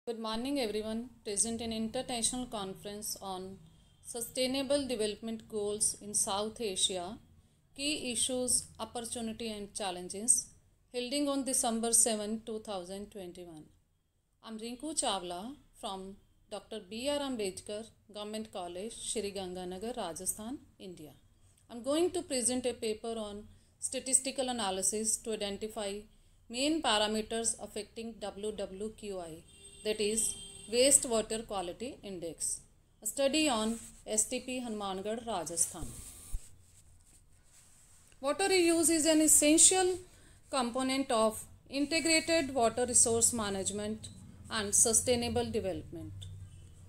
Good morning, everyone. Present in international conference on sustainable development goals in South Asia, key issues, opportunity and challenges, holding on December 7, 2021. I'm Rinku Chawla from Dr. B.R. Ambedkar Government College, Shri Ganganagar, Rajasthan, India. I'm going to present a paper on statistical analysis to identify main parameters affecting WWQI, that is Wastewater Quality Index, a study on STP Hanumangarh, Rajasthan. Water reuse is an essential component of integrated water resource management and sustainable development.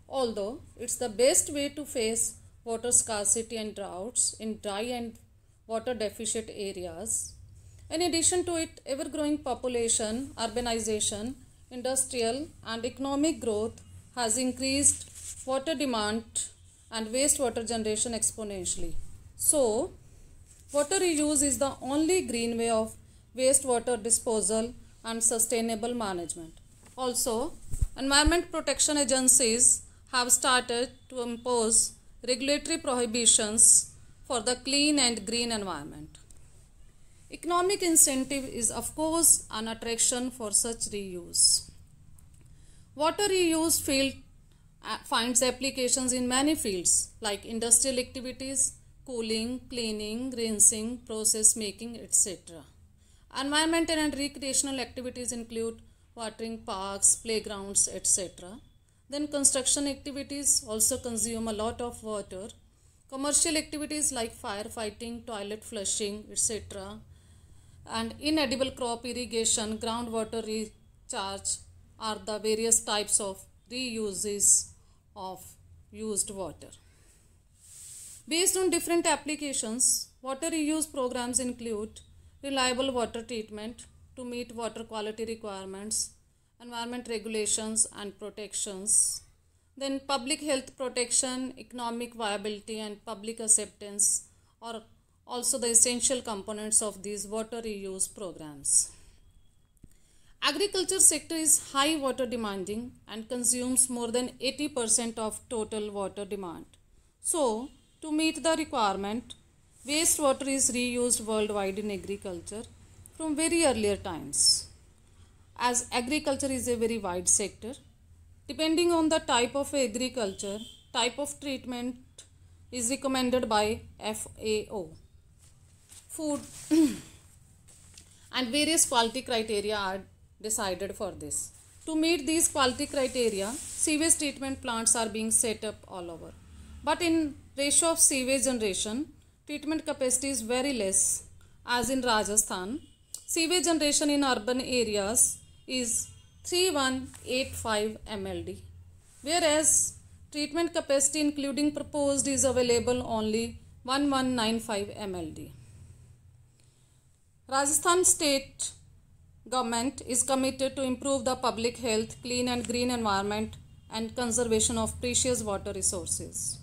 Although it's the best way to face water scarcity and droughts in dry and water deficient areas, in addition to it, ever-growing population, urbanization, industrial and economic growth has increased water demand and wastewater generation exponentially. So, water reuse is the only green way of wastewater disposal and sustainable management. Also, environment protection agencies have started to impose regulatory prohibitions for the clean and green environment. Economic incentive is of course an attraction for such reuse. Water reuse field finds applications in many fields like industrial activities, cooling, cleaning, rinsing, process making, etc. Environmental and recreational activities include watering parks, playgrounds, etc. Then construction activities also consume a lot of water. Commercial activities like firefighting, toilet flushing, etc. and inedible crop irrigation, groundwater recharge are the various types of reuses of used water. Based on different applications, water reuse programs include reliable water treatment to meet water quality requirements, environment regulations and protections, then public health protection, economic viability and public acceptance are also the essential components of these water reuse programs. Agriculture sector is high water demanding and consumes more than 80% of total water demand. So, to meet the requirement, wastewater is reused worldwide in agriculture from very earlier times. As agriculture is a very wide sector, depending on the type of agriculture, type of treatment is recommended by FAO. Food and various quality criteria are decided for this. To meet these quality criteria, sewage treatment plants are being set up all over. But in ratio of sewage generation, treatment capacity is very less. As in Rajasthan, sewage generation in urban areas is 3185 MLD, whereas treatment capacity including proposed is available only 1195 MLD. Rajasthan state government is committed to improve the public health, clean and green environment and conservation of precious water resources.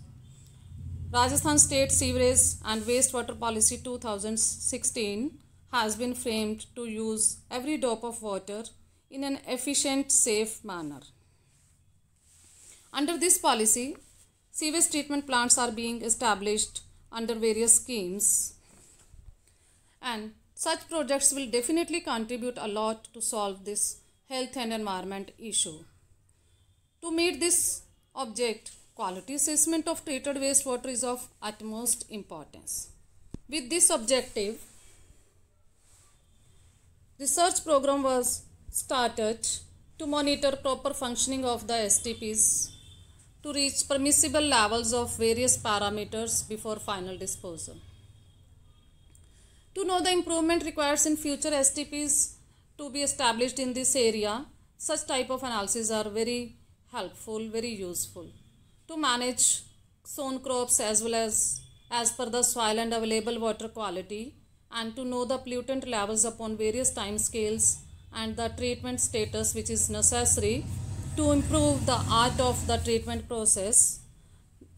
Rajasthan State Sewerage and Wastewater Policy 2016 has been framed to use every drop of water in an efficient, safe manner. Under this policy, sewage treatment plants are being established under various schemes, and such projects will definitely contribute a lot to solve this health and environment issue. To meet this object, quality assessment of treated wastewater is of utmost importance. With this objective, research program was started to monitor proper functioning of the STPs to reach permissible levels of various parameters before final disposal. To know the improvement required in future STPs to be established in this area, such type of analysis are very helpful, very useful. To manage sown crops as well as per the soil and available water quality, and to know the pollutant levels upon various time scales and the treatment status which is necessary to improve the art of the treatment process,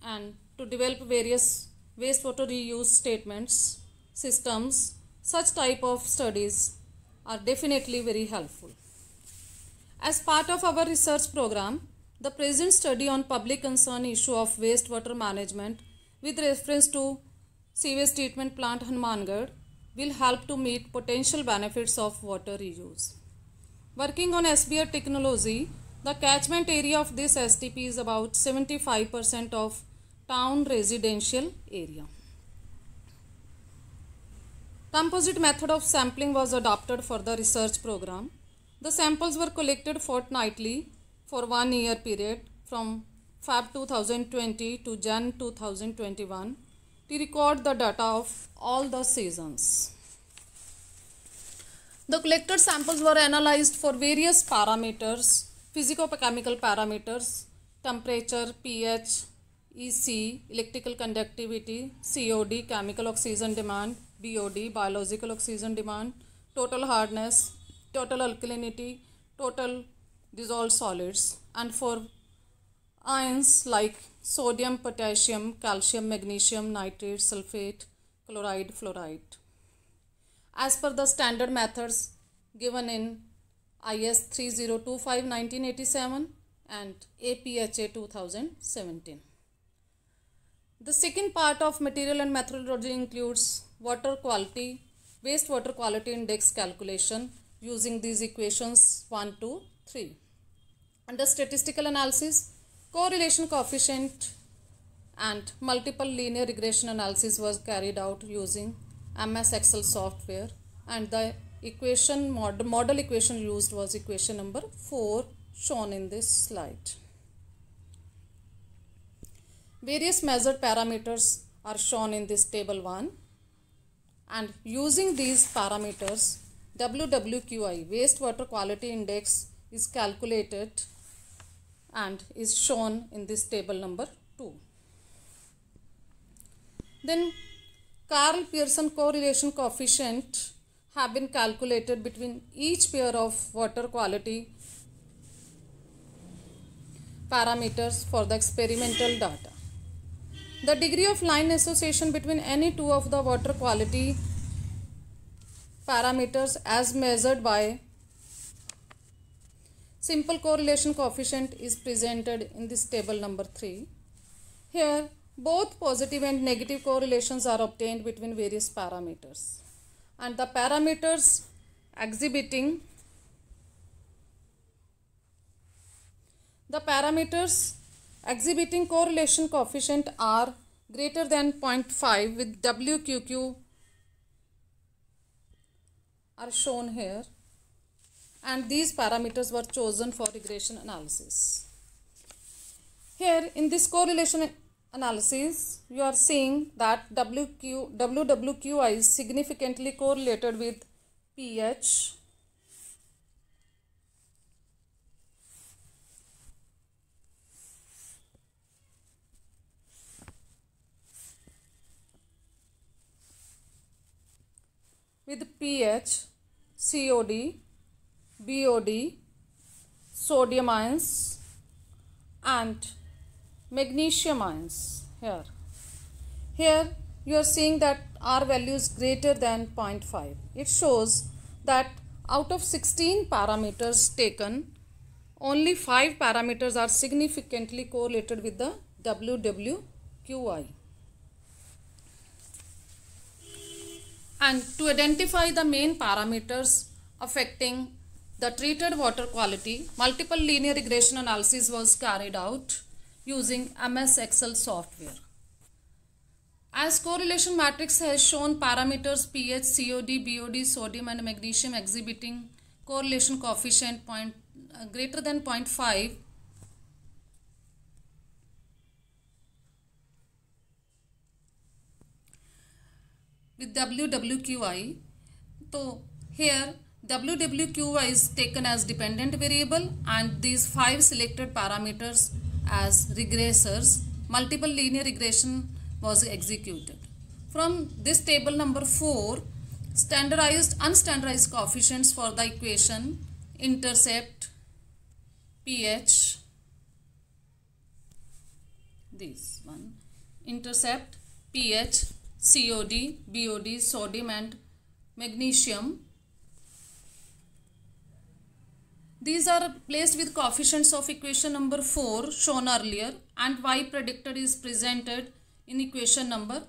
and to develop various wastewater reuse statements, systems, such type of studies are definitely very helpful. As part of our research program, the present study on public concern issue of wastewater management with reference to sewage treatment plant Hanumangarh will help to meet potential benefits of water reuse. Working on SBR technology, the catchment area of this STP is about 75% of town residential area. Composite method of sampling was adopted for the research program. The samples were collected fortnightly for 1 year period from Feb 2020 to Jan 2021 to record the data of all the seasons. The collected samples were analyzed for various parameters, physicochemical parameters, temperature, pH, EC, electrical conductivity, COD, chemical oxygen demand, BOD, biological oxygen demand, total hardness, total alkalinity, total dissolved solids, and for ions like sodium, potassium, calcium, magnesium, nitrate, sulfate, chloride, fluoride. As per the standard methods given in IS 3025/1987 and APHA 2017. The second part of material and methodology includes water quality, wastewater quality index calculation using these equations 1 to 3. Under statistical analysis, correlation coefficient and multiple linear regression analysis was carried out using MS Excel software, and the equation model equation used was equation number 4 shown in this slide. Various measured parameters are shown in this table 1, and using these parameters WWQI, wastewater quality index, is calculated and is shown in this table number 2. Then Karl Pearson correlation coefficient have been calculated between each pair of water quality parameters for the experimental data. The degree of line association between any two of the water quality parameters as measured by simple correlation coefficient is presented in this table number 3. Here, both positive and negative correlations are obtained between various parameters, and the parameters exhibiting correlation coefficient are greater than 0.5 with WQQ are shown here, and these parameters were chosen for regression analysis. Here in this correlation analysis, you are seeing that WWQI is significantly correlated with pH, COD, BOD, sodium ions and magnesium ions. Here you are seeing that R value is greater than 0.5. It shows that out of 16 parameters taken, only 5 parameters are significantly correlated with the WWQI. And to identify the main parameters affecting the treated water quality, multiple linear regression analysis was carried out using MS Excel software. As correlation matrix has shown parameters pH, COD, BOD, sodium and magnesium exhibiting correlation coefficient greater than 0.5, with WWQI. So here WWQI is taken as dependent variable and these 5 selected parameters as regressors. Multiple linear regression was executed. From this table number 4, standardized, unstandardized coefficients for the equation intercept, pH, this one, intercept, pH, COD, BOD, sodium and magnesium. These are placed with coefficients of equation number 4 shown earlier, and y predicted is presented in equation number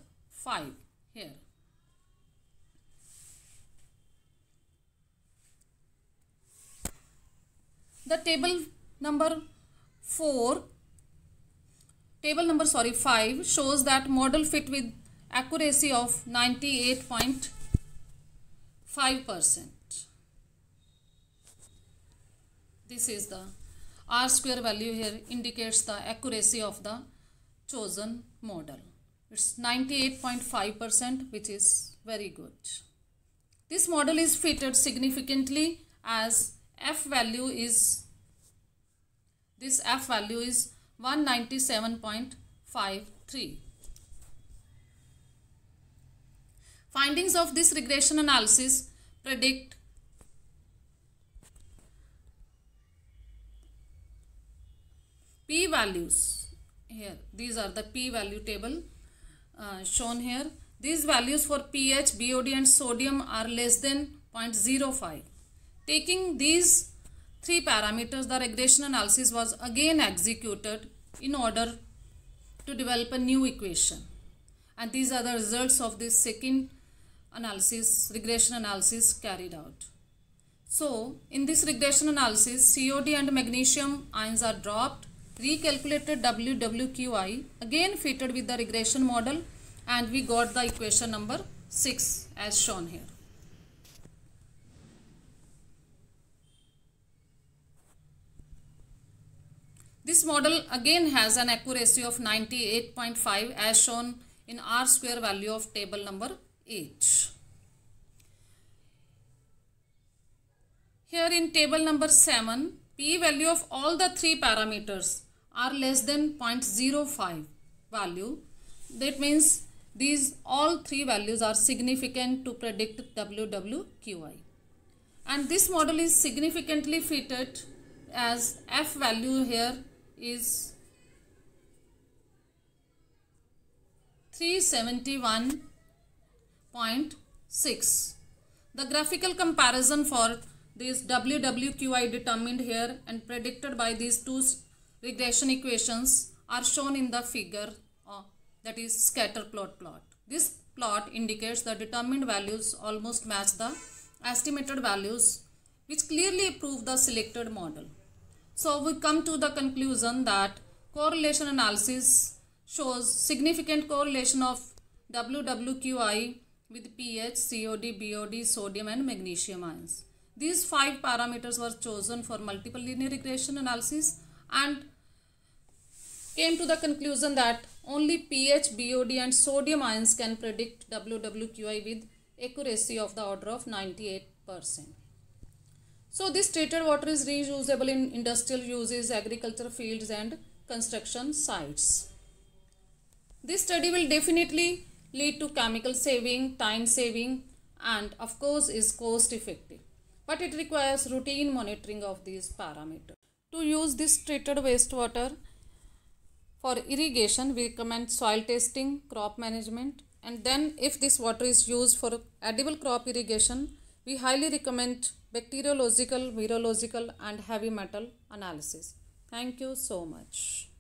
5 here. The table number 5 shows that model fit with accuracy of 98.5%. This is the R square value here indicates the accuracy of the chosen model. It's 98.5%, which is very good. This model is fitted significantly as F value is 197.53. Findings of this regression analysis predict P values. Here, these are the P value table shown here. These values for pH, BOD and sodium are less than 0.05. Taking these three parameters, the regression analysis was again executed in order to develop a new equation. And these are the results of this second regression analysis carried out. So, in this regression analysis, COD and magnesium ions are dropped, recalculated WWQI, again fitted with the regression model, and we got the equation number 6 as shown here. This model again has an accuracy of 98.5 as shown in R square value of table number 8. Here in table number 7, P value of all the three parameters are less than 0.05 value. That means these all three values are significant to predict WWQI. And this model is significantly fitted as F value here is 371.6. The graphical comparison for this WWQI determined here and predicted by these two regression equations are shown in the figure, that is scatter plot. This plot indicates the determined values almost match the estimated values, which clearly prove the selected model. So we come to the conclusion that correlation analysis shows significant correlation of WWQI with pH, COD, BOD, sodium and magnesium ions. These 5 parameters were chosen for multiple linear regression analysis and came to the conclusion that only pH, BOD and sodium ions can predict WWQI with accuracy of the order of 98%. So this treated water is reusable in industrial uses, agriculture fields and construction sites. This study will definitely lead to chemical saving, time saving and of course is cost effective. But it requires routine monitoring of these parameters. To use this treated wastewater for irrigation, we recommend soil testing, crop management, and then if this water is used for edible crop irrigation, we highly recommend bacteriological, virological and heavy metal analysis. Thank you so much.